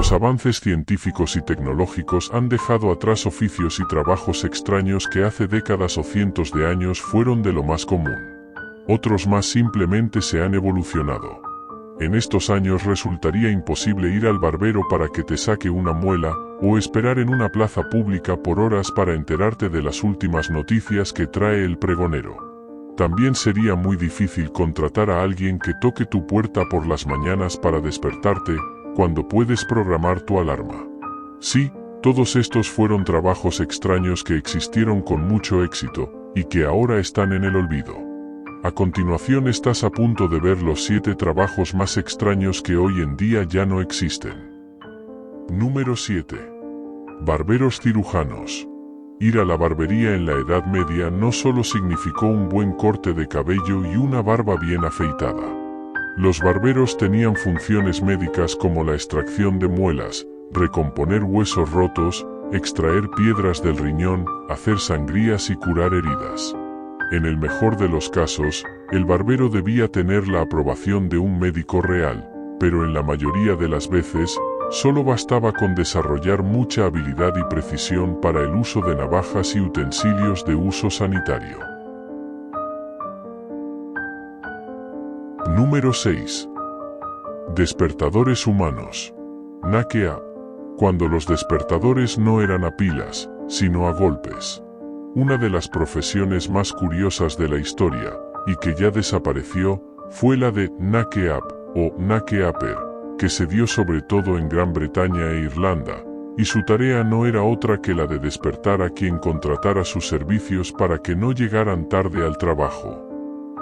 Los avances científicos y tecnológicos han dejado atrás oficios y trabajos extraños que hace décadas o cientos de años fueron de lo más común. Otros más simplemente se han evolucionado. En estos años resultaría imposible ir al barbero para que te saque una muela, o esperar en una plaza pública por horas para enterarte de las últimas noticias que trae el pregonero. También sería muy difícil contratar a alguien que toque tu puerta por las mañanas para despertarte, cuando puedes programar tu alarma. Sí, todos estos fueron trabajos extraños que existieron con mucho éxito, y que ahora están en el olvido. A continuación estás a punto de ver los 7 trabajos más extraños que hoy en día ya no existen. Número 7. Barberos cirujanos. Ir a la barbería en la Edad Media no solo significó un buen corte de cabello y una barba bien afeitada. Los barberos tenían funciones médicas como la extracción de muelas, recomponer huesos rotos, extraer piedras del riñón, hacer sangrías y curar heridas. En el mejor de los casos, el barbero debía tener la aprobación de un médico real, pero en la mayoría de las veces, solo bastaba con desarrollar mucha habilidad y precisión para el uso de navajas y utensilios de uso sanitario. Número 6. Despertadores humanos. Nakea. Cuando los despertadores no eran a pilas, sino a golpes. Una de las profesiones más curiosas de la historia, y que ya desapareció, fue la de Nakeap o Nakeaper, que se dio sobre todo en Gran Bretaña e Irlanda, y su tarea no era otra que la de despertar a quien contratara sus servicios para que no llegaran tarde al trabajo.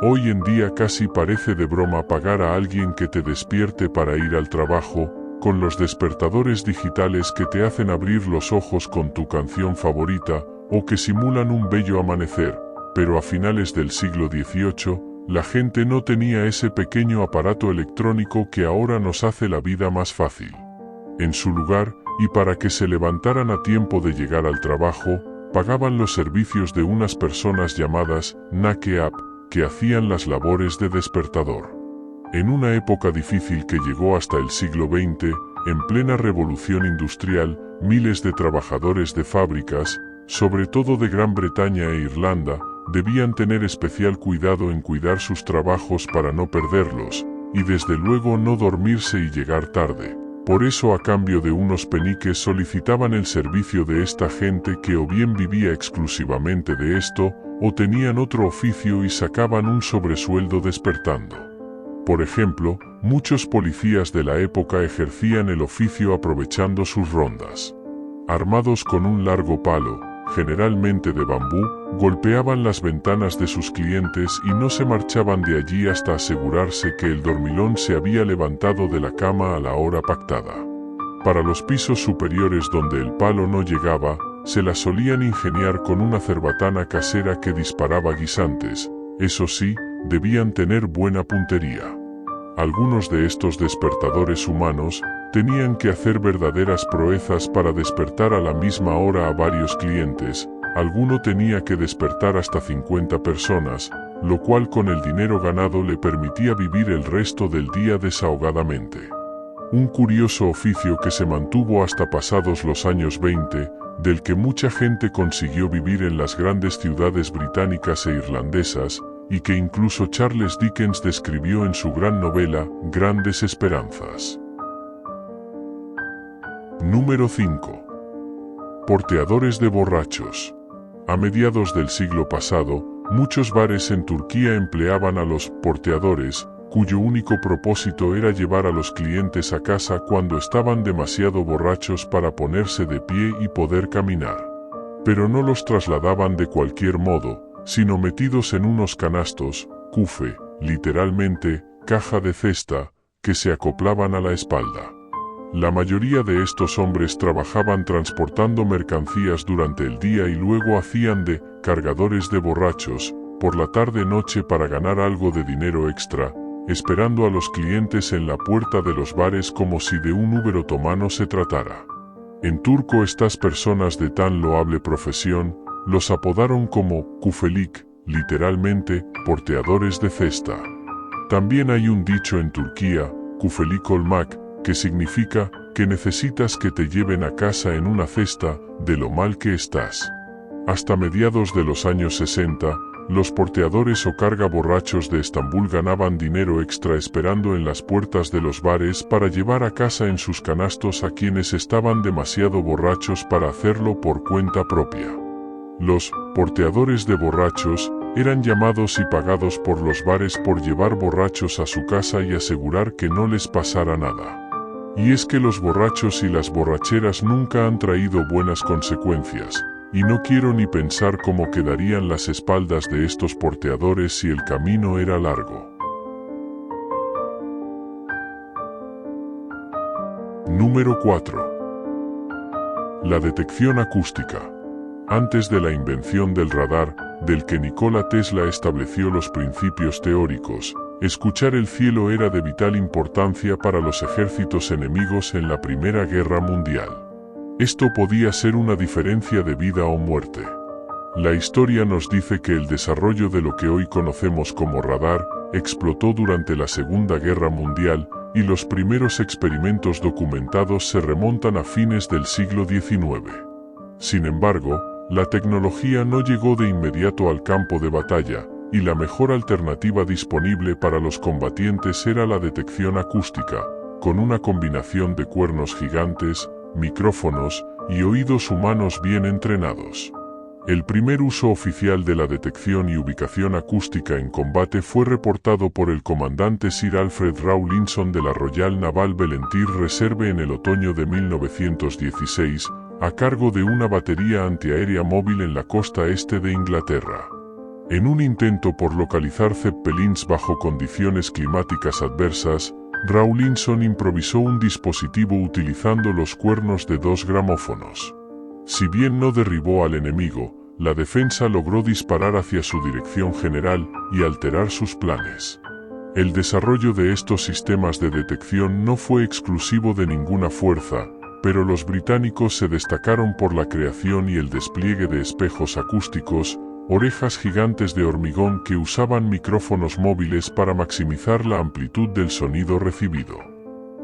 Hoy en día casi parece de broma pagar a alguien que te despierte para ir al trabajo, con los despertadores digitales que te hacen abrir los ojos con tu canción favorita, o que simulan un bello amanecer, pero a finales del siglo XVIII, la gente no tenía ese pequeño aparato electrónico que ahora nos hace la vida más fácil. En su lugar, y para que se levantaran a tiempo de llegar al trabajo, pagaban los servicios de unas personas llamadas Nakeap, que hacían las labores de despertador. En una época difícil que llegó hasta el siglo XX, en plena revolución industrial, miles de trabajadores de fábricas, sobre todo de Gran Bretaña e Irlanda, debían tener especial cuidado en cuidar sus trabajos para no perderlos, y desde luego no dormirse y llegar tarde. Por eso a cambio de unos peniques solicitaban el servicio de esta gente que o bien vivía exclusivamente de esto, o tenían otro oficio y sacaban un sobresueldo despertando. Por ejemplo, muchos policías de la época ejercían el oficio aprovechando sus rondas. Armados con un largo palo, generalmente de bambú, golpeaban las ventanas de sus clientes y no se marchaban de allí hasta asegurarse que el dormilón se había levantado de la cama a la hora pactada. Para los pisos superiores donde el palo no llegaba, se las solían ingeniar con una cerbatana casera que disparaba guisantes. Eso sí, debían tener buena puntería. Algunos de estos despertadores humanos tenían que hacer verdaderas proezas para despertar a la misma hora a varios clientes. Alguno tenía que despertar hasta 50 personas, lo cual con el dinero ganado le permitía vivir el resto del día desahogadamente. Un curioso oficio que se mantuvo hasta pasados los años 20, del que mucha gente consiguió vivir en las grandes ciudades británicas e irlandesas, y que incluso Charles Dickens describió en su gran novela, Grandes Esperanzas. Número 5. Porteadores de borrachos. A mediados del siglo pasado, muchos bares en Turquía empleaban a los porteadores, cuyo único propósito era llevar a los clientes a casa cuando estaban demasiado borrachos para ponerse de pie y poder caminar. Pero no los trasladaban de cualquier modo, sino metidos en unos canastos, kufe, literalmente, caja de cesta, que se acoplaban a la espalda. La mayoría de estos hombres trabajaban transportando mercancías durante el día y luego hacían de cargadores de borrachos, por la tarde-noche para ganar algo de dinero extra, esperando a los clientes en la puerta de los bares como si de un Uber otomano se tratara. En turco estas personas de tan loable profesión, los apodaron como kufelik, literalmente, porteadores de cesta. También hay un dicho en Turquía, kufelik olmak, que significa que necesitas que te lleven a casa en una cesta, de lo mal que estás. Hasta mediados de los años 60, los porteadores o carga borrachos de Estambul ganaban dinero extra esperando en las puertas de los bares para llevar a casa en sus canastos a quienes estaban demasiado borrachos para hacerlo por cuenta propia. Los porteadores de borrachos eran llamados y pagados por los bares por llevar borrachos a su casa y asegurar que no les pasara nada. Y es que los borrachos y las borracheras nunca han traído buenas consecuencias, y no quiero ni pensar cómo quedarían las espaldas de estos porteadores si el camino era largo. Número 4. La detección acústica. Antes de la invención del radar, del que Nikola Tesla estableció los principios teóricos, escuchar el cielo era de vital importancia para los ejércitos enemigos en la Primera Guerra Mundial. Esto podía ser una diferencia de vida o muerte. La historia nos dice que el desarrollo de lo que hoy conocemos como radar explotó durante la Segunda Guerra Mundial y los primeros experimentos documentados se remontan a fines del siglo XIX. Sin embargo, la tecnología no llegó de inmediato al campo de batalla, y la mejor alternativa disponible para los combatientes era la detección acústica, con una combinación de cuernos gigantes, micrófonos y oídos humanos bien entrenados. El primer uso oficial de la detección y ubicación acústica en combate fue reportado por el comandante Sir Alfred Rawlinson de la Royal Naval Volunteer Reserve en el otoño de 1916, a cargo de una batería antiaérea móvil en la costa este de Inglaterra. En un intento por localizar zeppelins bajo condiciones climáticas adversas, Rawlinson improvisó un dispositivo utilizando los cuernos de 2 gramófonos. Si bien no derribó al enemigo, la defensa logró disparar hacia su dirección general y alterar sus planes. El desarrollo de estos sistemas de detección no fue exclusivo de ninguna fuerza, pero los británicos se destacaron por la creación y el despliegue de espejos acústicos, orejas gigantes de hormigón que usaban micrófonos móviles para maximizar la amplitud del sonido recibido.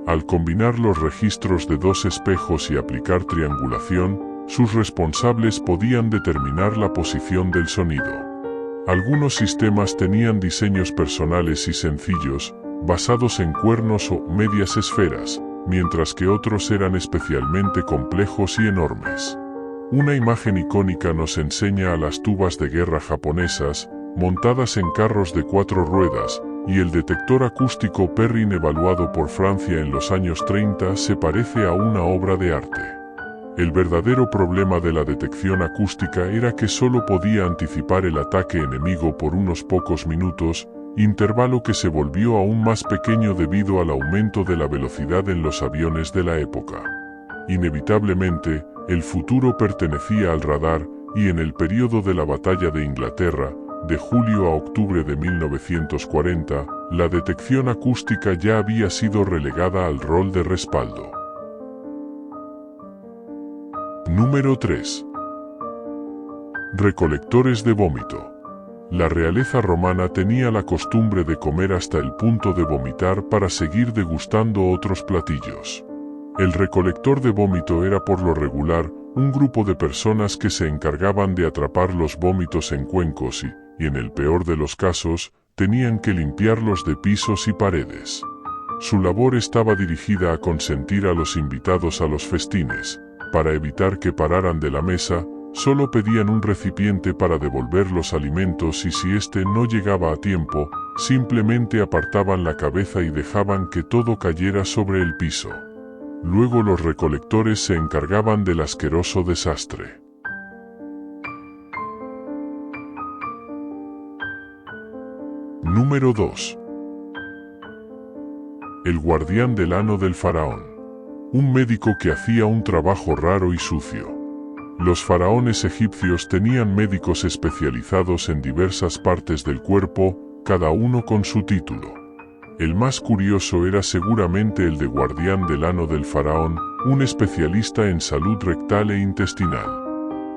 Al combinar los registros de 2 espejos y aplicar triangulación, sus responsables podían determinar la posición del sonido. Algunos sistemas tenían diseños personales y sencillos, basados en cuernos o medias esferas, mientras que otros eran especialmente complejos y enormes. Una imagen icónica nos enseña a las tubas de guerra japonesas, montadas en carros de 4 ruedas, y el detector acústico Perrin evaluado por Francia en los años 30 se parece a una obra de arte. El verdadero problema de la detección acústica era que solo podía anticipar el ataque enemigo por unos pocos minutos, intervalo que se volvió aún más pequeño debido al aumento de la velocidad en los aviones de la época. Inevitablemente, el futuro pertenecía al radar, y en el período de la Batalla de Inglaterra, de julio a octubre de 1940, la detección acústica ya había sido relegada al rol de respaldo. Número 3. Recolectores de vómito. La realeza romana tenía la costumbre de comer hasta el punto de vomitar para seguir degustando otros platillos. El recolector de vómito era por lo regular un grupo de personas que se encargaban de atrapar los vómitos en cuencos y en el peor de los casos, tenían que limpiarlos de pisos y paredes. Su labor estaba dirigida a consentir a los invitados a los festines. Para evitar que pararan de la mesa, solo pedían un recipiente para devolver los alimentos y si éste no llegaba a tiempo, simplemente apartaban la cabeza y dejaban que todo cayera sobre el piso. Luego los recolectores se encargaban del asqueroso desastre. Número 2. El guardián del ano del faraón. Un médico que hacía un trabajo raro y sucio. Los faraones egipcios tenían médicos especializados en diversas partes del cuerpo, cada uno con su título. El más curioso era seguramente el de guardián del ano del faraón, un especialista en salud rectal e intestinal.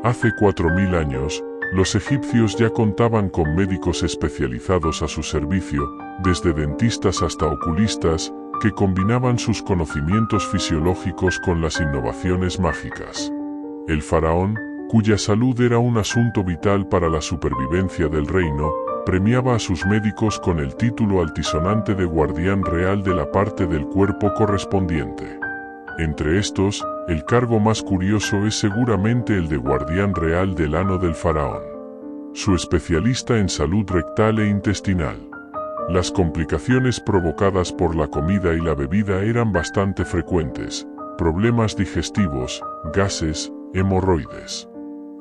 Hace 4000 años, los egipcios ya contaban con médicos especializados a su servicio, desde dentistas hasta oculistas, que combinaban sus conocimientos fisiológicos con las innovaciones mágicas. El faraón, cuya salud era un asunto vital para la supervivencia del reino, premiaba a sus médicos con el título altisonante de guardián real de la parte del cuerpo correspondiente. Entre estos, el cargo más curioso es seguramente el de guardián real del ano del faraón. Su especialista en salud rectal e intestinal. Las complicaciones provocadas por la comida y la bebida eran bastante frecuentes: problemas digestivos, gases, hemorroides.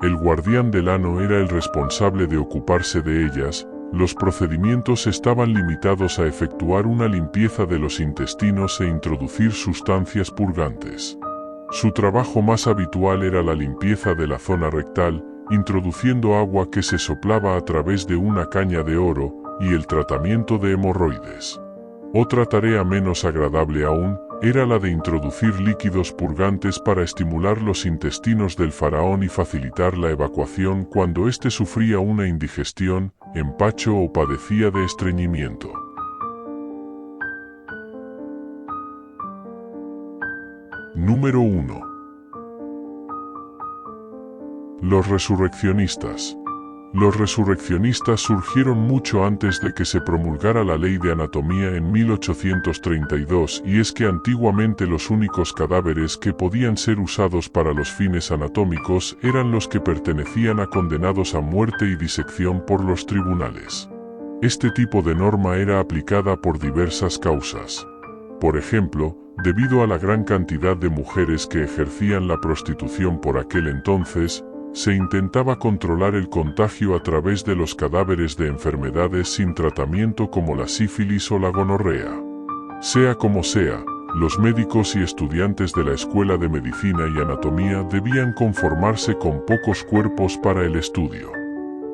El guardián del ano era el responsable de ocuparse de ellas. Los procedimientos estaban limitados a efectuar una limpieza de los intestinos e introducir sustancias purgantes. Su trabajo más habitual era la limpieza de la zona rectal, introduciendo agua que se soplaba a través de una caña de oro, y el tratamiento de hemorroides. Otra tarea menos agradable aún, era la de introducir líquidos purgantes para estimular los intestinos del faraón y facilitar la evacuación cuando éste sufría una indigestión, empacho o padecía de estreñimiento. Número 1. Los resurreccionistas. Los resurreccionistas surgieron mucho antes de que se promulgara la ley de anatomía en 1832, y es que antiguamente los únicos cadáveres que podían ser usados para los fines anatómicos eran los que pertenecían a condenados a muerte y disección por los tribunales. Este tipo de norma era aplicada por diversas causas. Por ejemplo, debido a la gran cantidad de mujeres que ejercían la prostitución por aquel entonces, se intentaba controlar el contagio a través de los cadáveres de enfermedades sin tratamiento como la sífilis o la gonorrea. Sea como sea, los médicos y estudiantes de la Escuela de Medicina y Anatomía debían conformarse con pocos cuerpos para el estudio.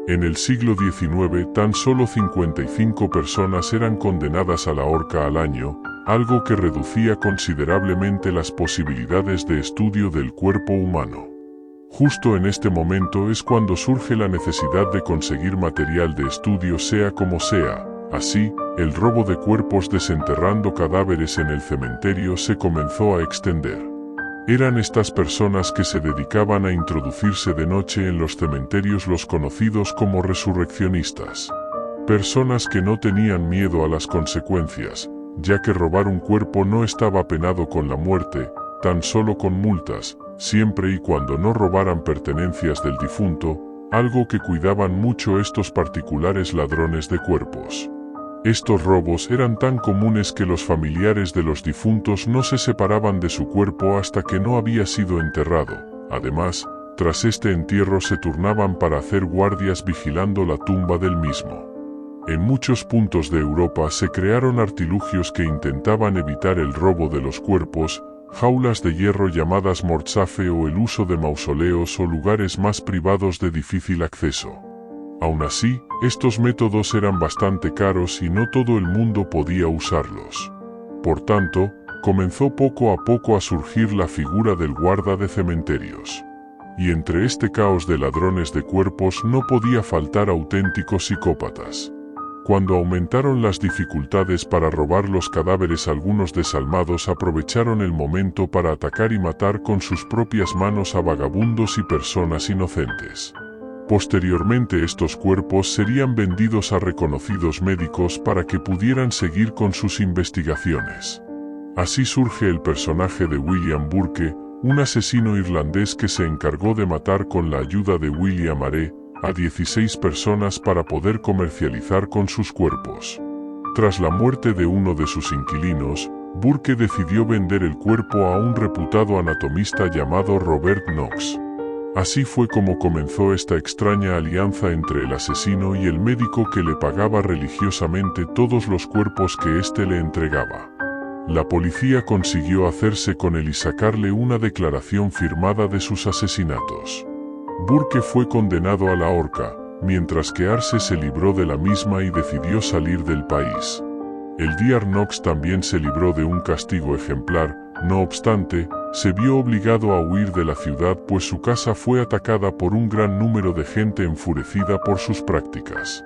En el siglo XIX tan solo 55 personas eran condenadas a la horca al año, algo que reducía considerablemente las posibilidades de estudio del cuerpo humano. Justo en este momento es cuando surge la necesidad de conseguir material de estudio sea como sea. Así, el robo de cuerpos desenterrando cadáveres en el cementerio se comenzó a extender. Eran estas personas que se dedicaban a introducirse de noche en los cementerios los conocidos como resurreccionistas. Personas que no tenían miedo a las consecuencias, ya que robar un cuerpo no estaba penado con la muerte, tan solo con multas, siempre y cuando no robaran pertenencias del difunto, algo que cuidaban mucho estos particulares ladrones de cuerpos. Estos robos eran tan comunes que los familiares de los difuntos no se separaban de su cuerpo hasta que no había sido enterrado. Además, tras este entierro se turnaban para hacer guardias vigilando la tumba del mismo. En muchos puntos de Europa se crearon artilugios que intentaban evitar el robo de los cuerpos, jaulas de hierro llamadas morzafe o el uso de mausoleos o lugares más privados de difícil acceso. Aún así, estos métodos eran bastante caros y no todo el mundo podía usarlos. Por tanto, comenzó poco a poco a surgir la figura del guarda de cementerios. Y entre este caos de ladrones de cuerpos no podía faltar auténticos psicópatas. Cuando aumentaron las dificultades para robar los cadáveres, algunos desalmados aprovecharon el momento para atacar y matar con sus propias manos a vagabundos y personas inocentes. Posteriormente estos cuerpos serían vendidos a reconocidos médicos para que pudieran seguir con sus investigaciones. Así surge el personaje de William Burke, un asesino irlandés que se encargó de matar con la ayuda de William Are a 16 personas para poder comercializar con sus cuerpos. Tras la muerte de uno de sus inquilinos, Burke decidió vender el cuerpo a un reputado anatomista llamado Robert Knox. Así fue como comenzó esta extraña alianza entre el asesino y el médico que le pagaba religiosamente todos los cuerpos que éste le entregaba. La policía consiguió hacerse con él y sacarle una declaración firmada de sus asesinatos. Burke fue condenado a la horca, mientras que Arce se libró de la misma y decidió salir del país. El Dr. Knox también se libró de un castigo ejemplar, no obstante, se vio obligado a huir de la ciudad pues su casa fue atacada por un gran número de gente enfurecida por sus prácticas.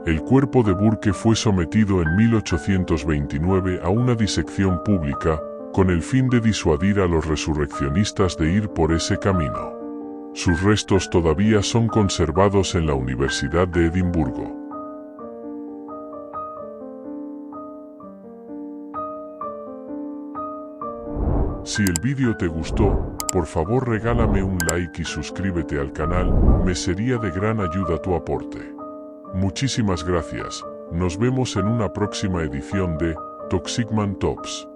El cuerpo de Burke fue sometido en 1829 a una disección pública, con el fin de disuadir a los resurreccionistas de ir por ese camino. Sus restos todavía son conservados en la Universidad de Edimburgo. Si el vídeo te gustó, por favor regálame un like y suscríbete al canal, me sería de gran ayuda tu aporte. Muchísimas gracias, nos vemos en una próxima edición de Toxicman Tops.